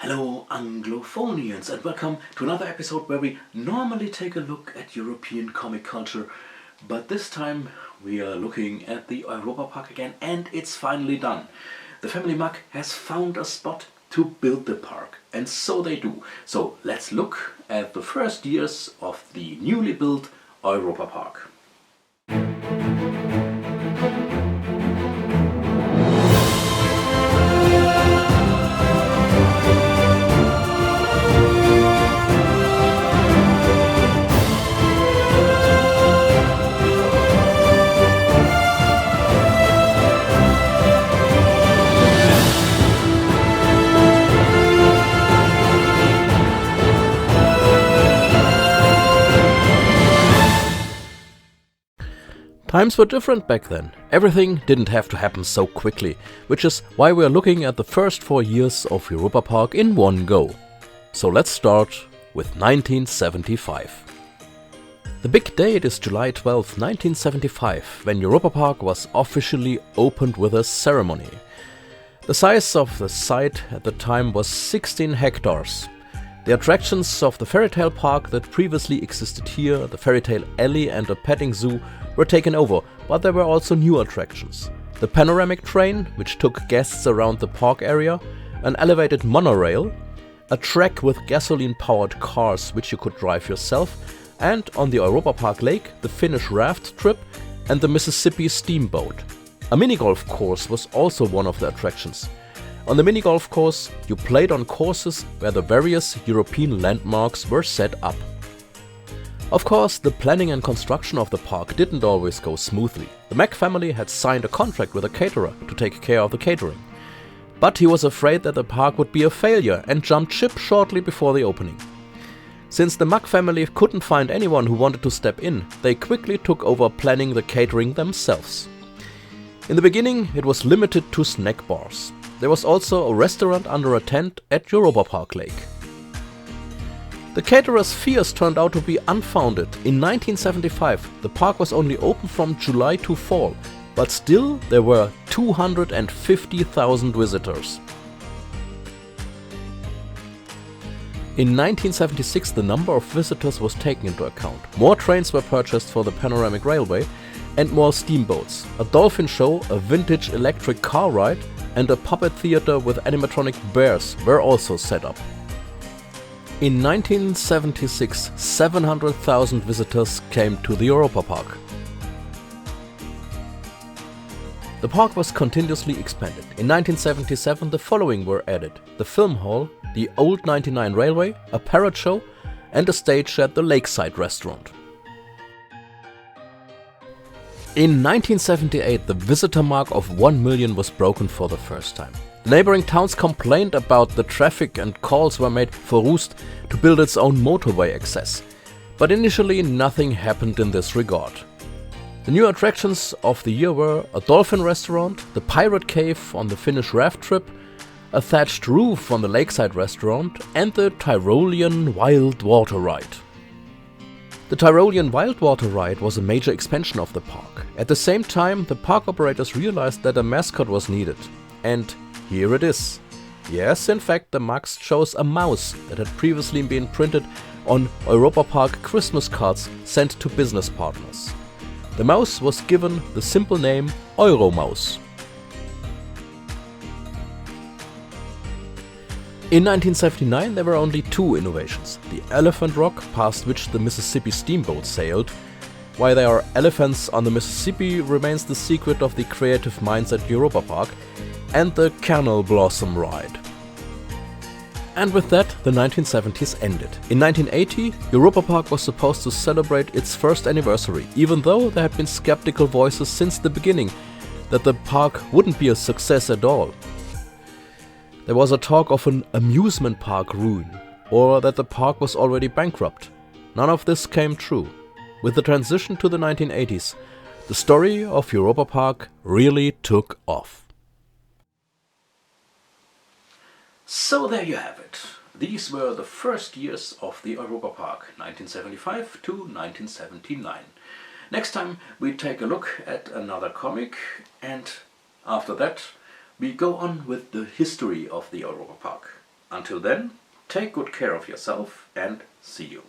Hello Anglophonians, and welcome to another episode where we normally take a look at European comic culture, but this time we are looking at the Europa-Park again, and it's finally done. The family mug has found a spot to build the park, and so they do. So let's look at the first years of the newly built Europa-Park. Times were different back then. Everything didn't have to happen so quickly, which is why we're looking at the first 4 years of Europa-Park in one go. So let's start with 1975. The big date is July 12, 1975, when Europa-Park was officially opened with a ceremony. The size of the site at the time was 16 hectares. The attractions of the fairy tale park that previously existed here, the fairy tale alley and a petting zoo, were taken over, but there were also new attractions. The panoramic train, which took guests around the park area, an elevated monorail, a track with gasoline-powered cars which you could drive yourself, and on the Europa-Park lake, the Finnish raft trip and the Mississippi steamboat. A mini-golf course was also one of the attractions. On the mini-golf course, you played on courses where the various European landmarks were set up. Of course, the planning and construction of the park didn't always go smoothly. The Mack family had signed a contract with a caterer to take care of the catering. But he was afraid that the park would be a failure and jumped ship shortly before the opening. Since the Mack family couldn't find anyone who wanted to step in, they quickly took over planning the catering themselves. In the beginning, it was limited to snack bars. There was also a restaurant under a tent at Europa-Park Lake. The caterer's fears turned out to be unfounded. In 1975, the park was only open from July to fall, but still there were 250,000 visitors. In 1976, the number of visitors was taken into account. More trains were purchased for the panoramic railway and more steamboats. A dolphin show, a vintage electric car ride, and a puppet theater with animatronic bears were also set up. In 1976, 700,000 visitors came to the Europa-Park. The park was continuously expanded. In 1977, the following were added: the film hall, the old 99 railway, a parrot show, and a stage at the lakeside restaurant. In 1978, the visitor mark of 1 million was broken for the first time. The neighboring towns complained about the traffic and calls were made for Roost to build its own motorway access. But initially nothing happened in this regard. The new attractions of the year were a dolphin restaurant, the pirate cave on the Finnish raft trip, a thatched roof on the lakeside restaurant, and the Tyrolean wild water ride. The Tyrolean wild water ride was a major expansion of the park. At the same time, the park operators realized that a mascot was needed. And here it is. Yes, in fact, the mugs chose a mouse that had previously been printed on Europa-Park Christmas cards sent to business partners. The mouse was given the simple name Euromouse. In 1979, there were only two innovations: the elephant rock, past which the Mississippi steamboat sailed. Why there are elephants on the Mississippi remains the secret of the creative minds at Europa-Park, and the Kernel Blossom ride. And with that, the 1970s ended. In 1980, Europa-Park was supposed to celebrate its first anniversary, even though there had been skeptical voices since the beginning that the park wouldn't be a success at all. There was a talk of an amusement park ruin, or that the park was already bankrupt. None of this came true. With the transition to the 1980s, the story of Europa-Park really took off. So there you have it. These were the first years of the Europa-Park, 1975 to 1979. Next time we take a look at another comic, and after that we go on with the history of the Europa-Park. Until then, take good care of yourself and see you.